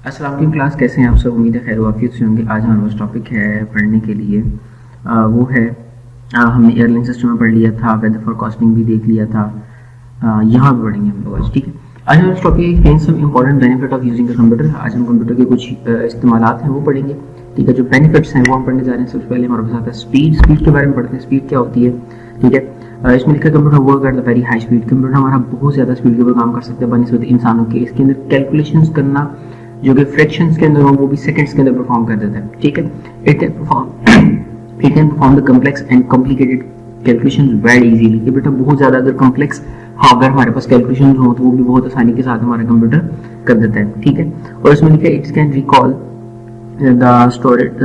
अस्सलाम वालेकुम क्लास, कैसे हैं आप सब? उम्मीद है खैर वाफियत से होंगे। आज हमारे पास टॉपिक है पढ़ने के लिए वो है हमने एयरलाइन सिस्टम में पढ़ लिया था, वेदर फोरकास्टिंग भी देख लिया था। यहाँ भी पढ़ेंगे हम लोग आज, ठीक है। आज हमारा टॉपिक है some important benefit of using a computer. आज हम कंप्यूटर के कुछ इस्तेमालात हैं वो पढ़ेंगे, ठीक है। जो बेनिफिट्स हैं वो हम पढ़ने जा रहे हैं। सबसे पहले हमारे पास आता है स्पीड के बारे में पढ़ते हैं। स्पीड क्या होती है, ठीक है। इसमें लिखा है computer work at the very high speed. Computer हमारा बहुत ज़्यादा स्पीड के ऊपर काम कर सकते हैं बनिस्बत इंसानों के। इसके अंदर कैलकुलेशंस करना जो कि फ्रैक्शंस के अंदर हो वो भी सेकंड्स के अंदर परफॉर्म कर देता है, ठीक है। It can perform the complex and complicated calculations very easily. कि बेटा बहुत ज़्यादा अगर कॉम्प्लेक्स अगर हमारे पास कैलकुलेशंस हो तो वो भी बहुत आसानी के साथ हमारा कंप्यूटर कर देता है, ठीक है। और इसमें लिखा है it's can recall the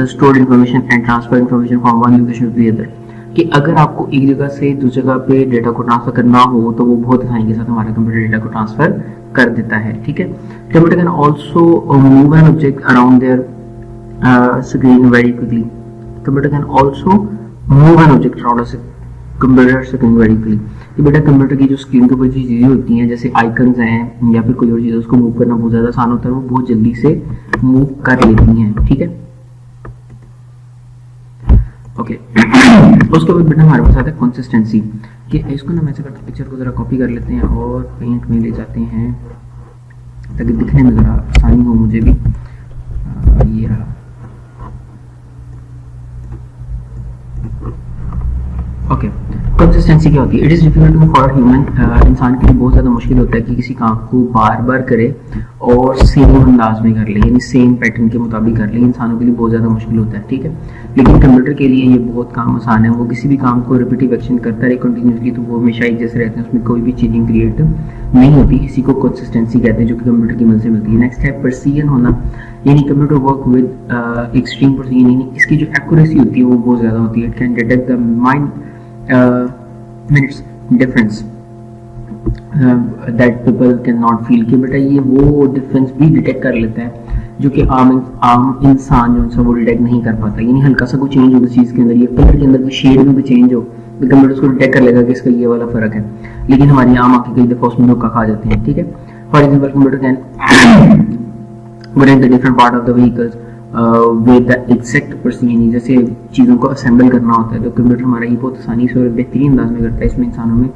stored information and transfer information from one location to the other. कि अगर आपको एक जगह से दूसरी जगह पे डेटा को ट्रांसफर करना हो तो वो बहुत आसानी के साथ हमारा कंप्यूटर डेटा को ट्रांसफर कर देता है, ठीक है। Computer can also move an object around their screen very quickly. Computer can also move an object around computer screen very quickly. कि बेटा कंप्यूटर की जो स्क्रीन के ऊपर जो चीज़ें होती हैं जैसे आइकन्स हैं या फिर कोई और चीज़, उसको मूव करना बहुत ज़्यादा आसान होता है, वो बहुत जल्दी से मूव कर लेती हैं, ठीक है। ओके उसके बाद बेटा हमारे पास आता है कंसिस्टेंसी। कि इसको ना मैं ऐसे करते पिक्चर को ज़रा कॉपी कर लेते हैं और पेंट में ले जाते हैं ताकि दिखने में ज़रा आसानी हो मुझे भी। ये रहा। ओके कंसिस्टेंसी क्या होती है? It is difficult for human. इंसान के लिए बहुत ज़्यादा मुश्किल होता है कि किसी काम को बार बार करे और सेम अंदाज में कर ले, यानी सेम पैटर्न के मुताबिक कर ले। इंसानों के लिए बहुत ज़्यादा मुश्किल होता है, ठीक है। लेकिन कंप्यूटर के लिए ये बहुत काम आसान है। वो किसी भी काम को रिपीटिव एक्शन करता रहे कंटिन्यूसली तो वो हमेशा एक जैसे रहते हैं, उसमें कोई भी चेंजिंग क्रिएट नहीं होती। इसी को कंसिस्टेंसी कहते हैं जो कि कंप्यूटर की मदद से मिलती है। नेक्स्ट है प्रिसीजन होना, यानी computer work with extreme precision, यानी इसकी जो एक्यूरेसी होती है वो बहुत ज़्यादा होती है। It can detect the mind minutes difference that people can not feel. कि बेटा ये वो डिफरेंस भी डिटेक्ट कर लेता है जो कि आम इंसान जो है वो डिटेक्ट नहीं कर पाता। यानी हल्का सा कोई चेंज हो किसी चीज़ के अंदर या कलर के अंदर कोई शेड में भी चेंज हो तो कंप्यूटर उसको डिटेक्ट कर लेगा कि इसका ये वाला फर्क है। लेकिन हमारी आम आंखें कई दफ़ा उसमें धोखा खा जाते हैं, ठीक है। For example computer can the different part of the vehicles with the exact precision. जैसे चीज़ों को असेंबल करना होता है तो कंप्यूटर हमारा ये बहुत आसानी से और बेहतरीन अंदाज में करता है। इसमें इंसानों में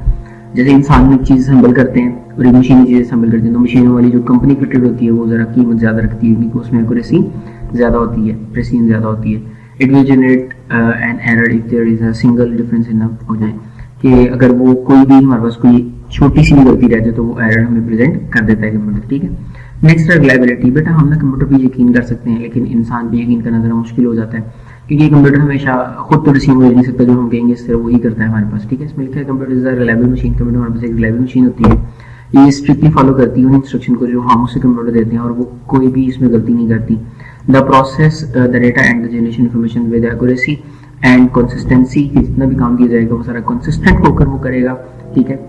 जैसे इंसान में चीज़ असेंबल करते हैं और मशीन चीज़ें असेंबल करते हैं तो मशीनों वाली जो कंपनी फिटेड होती है वो ज़रा कीमत ज़्यादा रखती है क्योंकि उसमें एक्यूरेसी ज़्यादा होती है, प्रिसीजन ज़्यादा होती है। It will generate an error if there is a single difference in हो जाए कि अगर वो कोई भी हमारे पास कोई छोटी सी भी गलती रहती है तो वो एरर हमें प्रेजेंट कर देता है कंप्यूटर, ठीक है। नेक्स्ट है रिलायबिलिटी। बेटा हम ना कंप्यूटर पे यकीन कर सकते हैं लेकिन इंसान पे यकीन करना ज़रा मुश्किल हो जाता है क्योंकि कंप्यूटर हमेशा खुद तो रिसीव हो नहीं सकता, जो हम कहेंगे इस तरह वही करता है हमारे पास, ठीक है। इसमें लिखा है computer is a reliable machine. Computer हमारे पास एक रिलायबल मशीन होती है, ये स्ट्रिक्टली फॉलो करती है उन इंस्ट्रक्शन को जो हम उसे कंप्यूटर देते हैं और वो कोई भी इसमें गलती नहीं करती। The process the data and the generation information with accuracy and consistency. जितना भी काम किया जाएगा वो सारा कंसिस्टेंट होकर वो करेगा, ठीक है।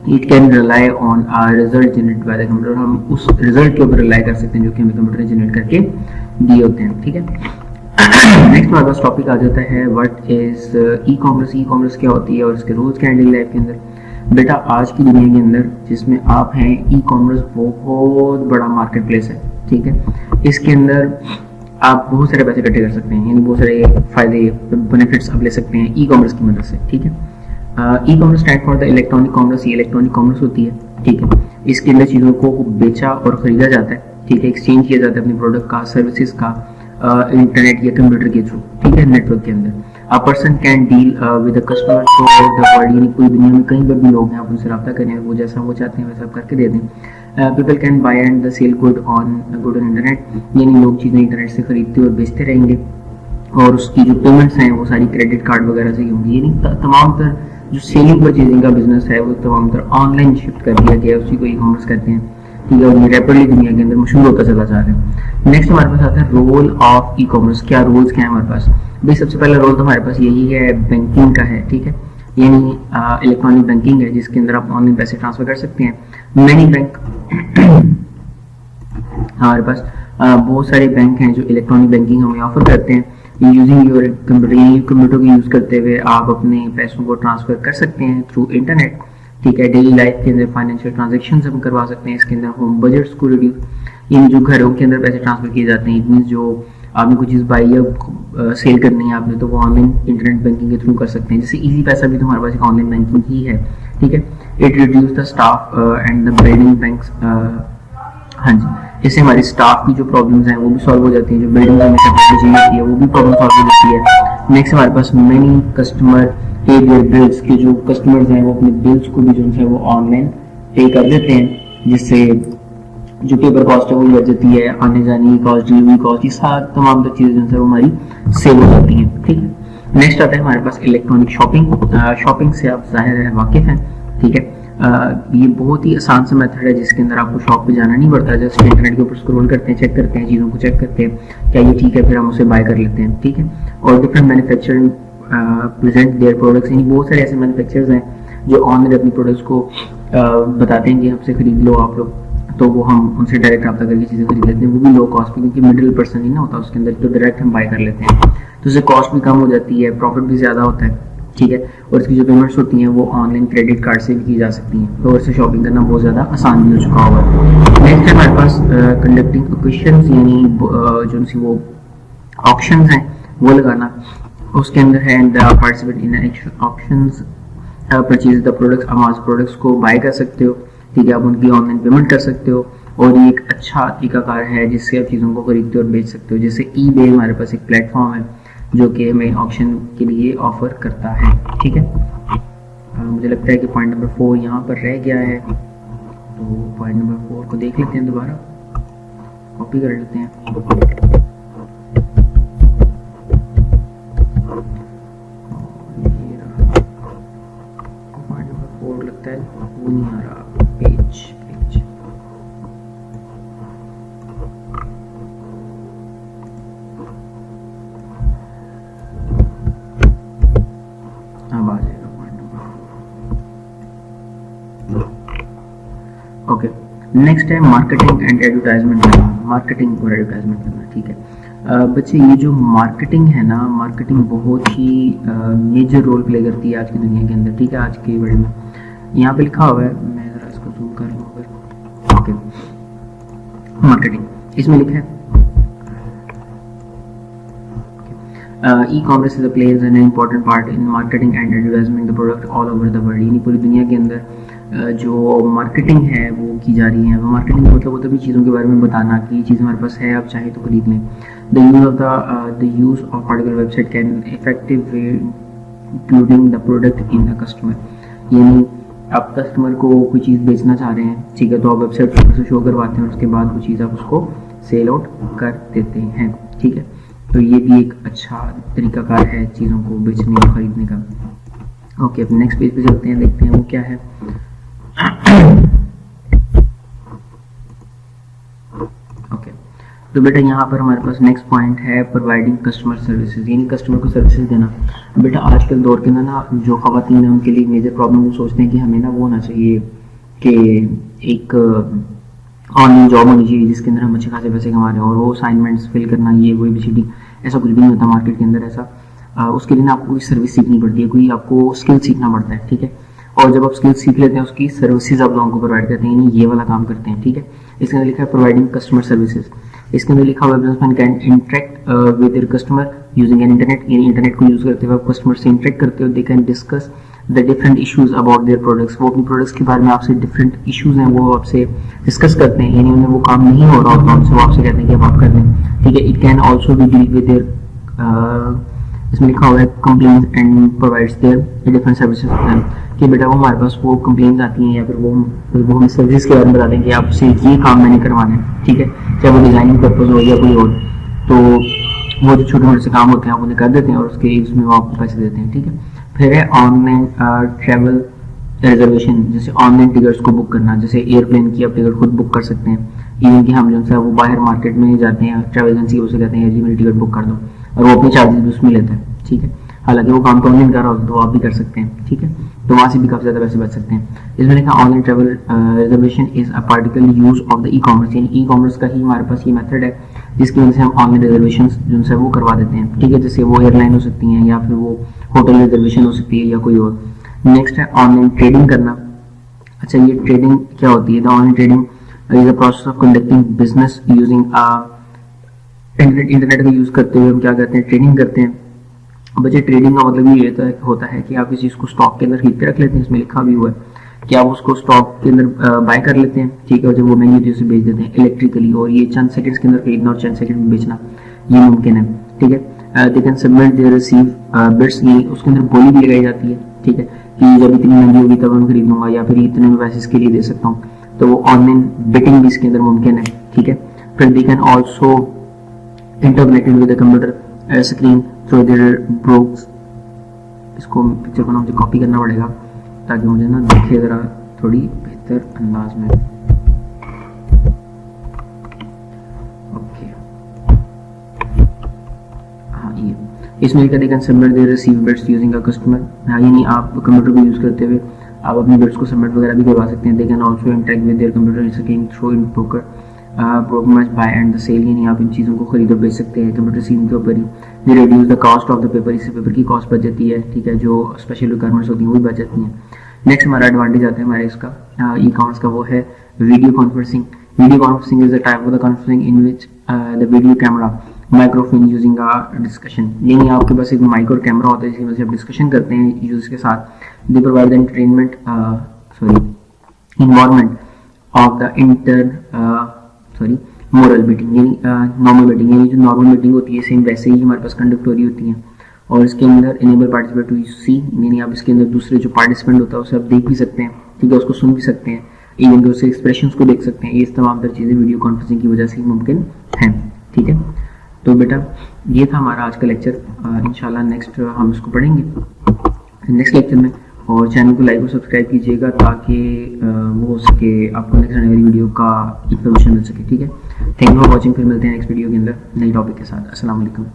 It can rely on our result generate by the computer. हम उस रिजल्ट के ऊपर रिलाई कर सकते हैं जो कि हमें कंप्यूटर ने जनरेट करके दिए होते हैं, ठीक है। नेक्स्ट हमारे पास टॉपिक आ जाता है what is e commerce. E commerce क्या होती है और इसके रोल्स क्या हैं डेली लाइफ के अंदर। बेटा आज की दुनिया के अंदर जिसमें आप हैं, ई कॉमर्स बहुत बड़ा मार्केट प्लेस है, ठीक है। इसके अंदर आप बहुत सारे पैसे इकट्ठे कर सकते हैं, यानी बहुत सारे फायदे बेनिफिट्स आप ले सकते हैं ई कॉमर्स की मदद से, ठीक है। E commerce stand for the electronic commerce. ये इलेक्ट्रॉनिक कॉमर्स होती है, ठीक है। इसके अंदर चीज़ों को बेचा और ख़रीदा जाता है, ठीक है। एक्सचेंज किया जाता है अपने प्रोडक्ट का, सर्विसेज का इंटरनेट या कंप्यूटर के थ्रू, ठीक है, नेटवर्क के अंदर। A person can deal with a customer through the world, यानी पूरी दुनिया में कहीं पर भी लोग हैं आप उनसे रब्ता करें, वो जैसा वो चाहते हैं वैसा आप करके दे दें। People can buy and the sell good on internet, यानी लोग चीज़ें इंटरनेट से खरीदते और बेचते रहेंगे और उसकी जो पेमेंट्स हैं वो सारी क्रेडिट कार्ड वगैरह से होंगी। यानी तमाम तर जो सेलिंग परचेजिंग का बिजनेस है वो तमाम तर ऑनलाइन शिफ्ट कर दिया गया, उसी को ई कॉमर्स कहते हैं, ठीक है। और ये रैपिडली दुनिया के अंदर मशहूर होता चला जा रहा है। नेक्स्ट हमारे पास आता है रोल ऑफ ई कॉमर्स। क्या रोल्स क्या है हमारे पास? भाई सबसे पहला रोल तो हमारे पास यही है बैंकिंग का है, ठीक है। यानी इलेक्ट्रॉनिक बैंकिंग है जिसके अंदर आप ऑनलाइन पैसे ट्रांसफर कर सकते हैं। मैनी बैंक हमारे पास बहुत सारे बैंक हैं जो इलेक्ट्रॉनिक बैंकिंग हमें ऑफर करते हैं। यूजिंग योर कंप्यूटर को यूज़ करते हुए आप अपने पैसों को ट्रांसफ़र कर सकते हैं थ्रू इंटरनेट, ठीक है। डेली लाइफ के अंदर फाइनेंशियल ट्रांजेक्शन हम करवा सकते हैं। इसके अंदर होम बजट्स को रिड्यूस यानी जो घरों के अंदर पैसे ट्रांसफर किए जाते हैं, इट मीन्स जो आपने कोई चीज़ बाई या सेल करनी है आपने, तो वो ऑनलाइन इंटरनेट बैंकिंग के थ्रू कर सकते हैं। जैसे इजी पैसा भी तो हमारे पास एक ऑनलाइन बैंकिंग ही है, ठीक है। It reduce the staff and the building banks, हाँ जी, इससे हमारी स्टाफ की जो प्रॉब्लम्स हैं वो भी सॉल्व हो जाती हैं, जो बिल्डिंग में चाहिए होती है वो भी प्रॉब्लम सॉल्व हो जाती है। नेक्स्ट हमारे पास मेनी कस्टमर पे देयर बिल्स, के जो कस्टमर्स हैं वो अपने बिल्स को भी जो है वो ऑनलाइन पे कर देते हैं, जिससे जो पेपर कॉस्ट है वो बढ़ जाती है, आने जाने की कॉस्ट, डिलीवरी कॉस्ट, ये सारी तमाम चीज़ें जो है वो हमारी सेव हो जाती हैं, ठीक है। नेक्स्ट आता है हमारे पास इलेक्ट्रॉनिक शॉपिंग। शॉपिंग से आप जाहिर है वाकिफ हैं, ठीक है। ये बहुत ही आसान सा मेथड है जिसके अंदर आपको शॉप पे जाना नहीं पड़ता, जस्ट इंटरनेट के ऊपर स्क्रॉल करते हैं, चेक करते हैं, चीज़ों को चेक करते हैं क्या ये ठीक है, फिर हम उसे बाय कर लेते हैं, ठीक है। और different manufacturing present their products, यानी बहुत सारे ऐसे मैन्युफैक्चरर्स हैं जो ऑनलाइन अपनी प्रोडक्ट्स को बताते हैं कि हमसे खरीद लो आप लोग, तो वो हम उनसे डायरेक्ट रब्ता करके चीज़ें खरीद लेते हैं, वो भी लो कॉस्ट पे, क्योंकि मिडिल पर्सन ही ना होता उसके अंदर, तो डायरेक्ट हम बाय कर लेते हैं, तो उससे कॉस्ट भी कम हो जाती है, प्रॉफिट भी ज़्यादा होता है, ठीक है। और इसकी जो पेमेंट्स होती हैं वो ऑनलाइन क्रेडिट कार्ड से भी की जा सकती हैं, तो इससे शॉपिंग करना बहुत ज़्यादा आसान भी हो चुका होगा। नेक्स्ट है हमारे पास कंडक्टिंग ऑक्शंस, यानी जो सी वो ऑक्शंस हैं वो लगाना, उसके अंदर है participate in auctions, purchase the products, आप आज प्रोडक्ट्स को बाय कर सकते हो, ठीक है, आप उनकी ऑनलाइन पेमेंट कर सकते हो, और ये एक अच्छा तरीकाकार है जिससे आप चीज़ों को खरीदते हो और बेच सकते हो। जैसे eBay हमारे पास एक प्लेटफॉर्म है जो कि हमें ऑक्शन के लिए ऑफर करता है, ठीक है। मुझे लगता है कि पॉइंट नंबर 4 यहाँ पर रह गया है, तो पॉइंट नंबर 4 को देख लेते हैं, दोबारा कॉपी कर लेते हैं। पॉइंट नंबर 4 लगता है वो नहीं आ रहा, पेज अब आ जाएगा पॉइंट नंबर। ओके, नेक्स्ट है मार्केटिंग एंड एडवर्टाइजमेंट करना, मार्केटिंग और एडवर्टाइजमेंट करना, ठीक है। बच्चे ये जो मार्केटिंग है ना, मार्केटिंग बहुत ही मेजर रोल प्ले करती है आज की दुनिया के अंदर, ठीक है। आज के वर्ल्ड में यहाँ पे लिखा हुआ है, मैं ज़रा इसको जूम कर लूँ अगर, ओके, मार्केटिंग इसमें लिखा है e-commerce is a plays an important part in marketing and advertising the product all over the world, यानी पूरी दुनिया के अंदर जो मार्केटिंग है वो की जा रही है। वो मार्केटिंग मतलब वो तभी चीज़ों के बारे में बताना कि ये चीज़ हमारे पास है, आप चाहे तो खरीद लें। The use of particular website can effective way including the product in the customer, यानी आप कस्टमर को कोई चीज़ बेचना चाह रहे हैं, ठीक है, तो आप वेबसाइट पर उसे शो करवाते हैं, उसके बाद वो चीज़ आप उसको सेल आउट कर देते हैं, ठीक है। तो ये भी एक अच्छा तरीकाकार है चीज़ों को बेचने और ख़रीदने का। ओके, अब नेक्स्ट पेज पे चलते हैं, देखते हैं वो क्या है। ओके, तो बेटा यहाँ पर हमारे पास नेक्स्ट पॉइंट है प्रोवाइडिंग कस्टमर सर्विसेज, यानी कस्टमर को सर्विसेज देना। बेटा आजकल दौर के अंदर ना जो ख़वातीन हैं उनके लिए मेजर प्रॉब्लम वो सोचते हैं कि हमें ना वो होना चाहिए कि एक ऑनलाइन जॉब होनी चाहिए जिसके अंदर हम अच्छे खासे पैसे कमा रहे हैं, और वो असाइनमेंट्स फिल करना, ये वो ABCD, ऐसा कुछ भी नहीं होता मार्केट के अंदर ऐसा। उसके लिए ना आपको कोई सर्विस सीखनी पड़ती है, कोई आपको स्किल सीखना पड़ता है, ठीक है। और जब आप स्किल सीख लेते हैं उसकी सर्विसेज आप लोगों को प्रोवाइड करते हैं, यानी ये वाला काम करते हैं, ठीक है। इसके अंदर लिखा है प्रोवाइडिंग कस्टमर सर्विसेज, इसके अंदर लिखा हुआ businessman can interact with there customer using an internet, यानी इंटरनेट को यूज करते हुए आप कस्टमर से इंटरेक्ट करते हो। They can discuss the different issues about their products, वो अपनी प्रोडक्ट्स के बारे में आपसे डिफरेंट इश्यूज हैं वो आपसे डिस्कस करते हैं, यानी उन्हें वो काम नहीं हो रहा होता उनसे, वो आपसे कहते हैं कि अब आप कर दें, ठीक है। It can also be deal with their, इसमें लिखा हुआ है complaint and provides their different services, कि बेटा वो हमारे पास वो कंप्लेंट्स आती हैं या फिर वो हमें सर्विस के बारे में बताते हैं कि आपसे ये काम मैंने करवाना है, ठीक है, चाहे वो डिज़ाइनिंग पर्पज हो या कोई और, तो वो जो छोटे मोटे से काम होते हैं आप उन्हें कर देते हैं और उसके उसमें वो आपको पैसे देते हैं, ठीक है। फिर है ऑनलाइन ट्रैवल रिजर्वेशन, जैसे ऑनलाइन टिकट्स को बुक करना, जैसे एयरप्लेन की आप टिकट खुद बुक कर सकते हैं, इवन कि हम जो है वो बाहर मार्केट में जाते हैं ट्रैवल एजेंसी उसे कहते हैं जी मेरी टिकट बुक कर दो, और वो अपने चार्जेस भी उसमें लेता है, ठीक है। हालांकि वो काम तो ऑनलाइन कर रहा होता है तो आप भी कर सकते हैं, ठीक है, तो वहाँ से भी काफ़ी ज़्यादा पैसे बच सकते हैं। इसमें लिखा online travel reservation is a particular use of the e-commerce, यानी ई-कॉमर्स का ही हमारे पास ये मेथड है जिसकी वजह से हम ऑनलाइन रिजर्वेशन जो है वो करवा देते हैं, ठीक है। जैसे वो एयरलाइन हो सकती हैं या फिर वो होटल रिजर्वेशन हो सकती है या कोई और। नेक्स्ट है ऑनलाइन ट्रेडिंग करना। अच्छा, ये ट्रेडिंग क्या होती है? The online trading is the process of conducting business using internet का यूज करते हुए हम क्या करते हैं, ट्रेडिंग करते हैं। बच्चे ट्रेडिंग का मतलब ये होता है कि आप किसी चीज को स्टॉक के अंदर खरीद के रख लेते हैं, इसमें लिखा भी हुआ है कि आप उसको स्टॉक के अंदर बाय कर लेते हैं, ठीक है, और जब वो महंगी चीज से बेच देते हैं इलेक्ट्रिकली, और ये चंद सेकंड्स के अंदर खरीदना और चंद सेकंड में बेचना ये मुमकिन है, ठीक है। They can submit they receive bids, ये उसके अंदर बोली भी लगाई जाती है, ठीक है, कि जब इतनी महंगी होगी तब हम खरीद लूंगा, या फिर इतने में पैसे इसके लिए दे सकता हूँ, तो वो ऑनलाइन बिटिंग भी इसके अंदर मुमकिन है, ठीक है। फिर दे can also interconnected with the computer screen through their ब्रोक्स। इसको पिक्चर को ना मुझे कॉपी करना पड़ेगा ताकि मुझे ना दिखे ज़रा थोड़ी बेहतर अंदाज में। ओके, हाँ ये इसमें क्या देखा, submit they receive bids using a customer, हाँ यानी आप कंप्यूटर को यूज़ करते हुए आप अपने बिड्स को सबमिट वगैरह भी करवा सकते हैं। They can also interact with their computer screen through in broker program buy and the sell, यानी आप इन चीज़ों को खरीदो बेच सकते हैं कंप्यूटर स्क्रीन के ऊपर ही। They reduce the cost of the paper, इससे पेपर की कॉस्ट बच जाती है, ठीक है, जो स्पेशल रिक्वायरमेंट्स होती हैं वो भी बच जाती हैं। नेक्स्ट हमारा एडवांटेज आता है हमारे इसका ई कॉमर्स का, वो है video conferencing. Video conferencing is the type of the conferencing in which the video camera microphone using a discussion, यानी आपके पास एक माइक और कैमरा होता है जिसकी वजह से आप डिस्कशन करते हैं यूजर्स के साथ। They provide the entertainment environment of the moral meeting, यानी नॉर्मल मीटिंग, यानी जो नॉर्मल मीटिंग होती है सेम वैसे ही हमारे पास कंडक्ट हो रही होती है। और इसके अंदर इनेबल पार्टिसिपेट टू सी, यानी आप इसके अंदर दूसरे जो पार्टिसिपेंट होता है उसे आप देख भी सकते हैं, ठीक है, उसको सुन भी सकते हैं, इवन कि उसके एक्सप्रेशंस को देख सकते हैं। ये तमाम तर चीज़ें वीडियो कॉन्फ्रेंसिंग की वजह से ही मुमकिन हैं, ठीक है। तो बेटा ये था हमारा आज का लेक्चर, इंशाल्लाह नेक्स्ट हम इसको पढ़ेंगे नेक्स्ट लेक्चर में, और चैनल को लाइक और सब्सक्राइब कीजिएगा ताकि वो हो सके आपको नेक्स्ट आने वाली वीडियो का इंफॉर्मेशन मिल सके, ठीक है। थैंक यू फॉर वॉचिंग, फिर मिलते हैं नेक्स्ट वीडियो के अंदर नई टॉपिक के साथ। अस्सलाम वालेकुम।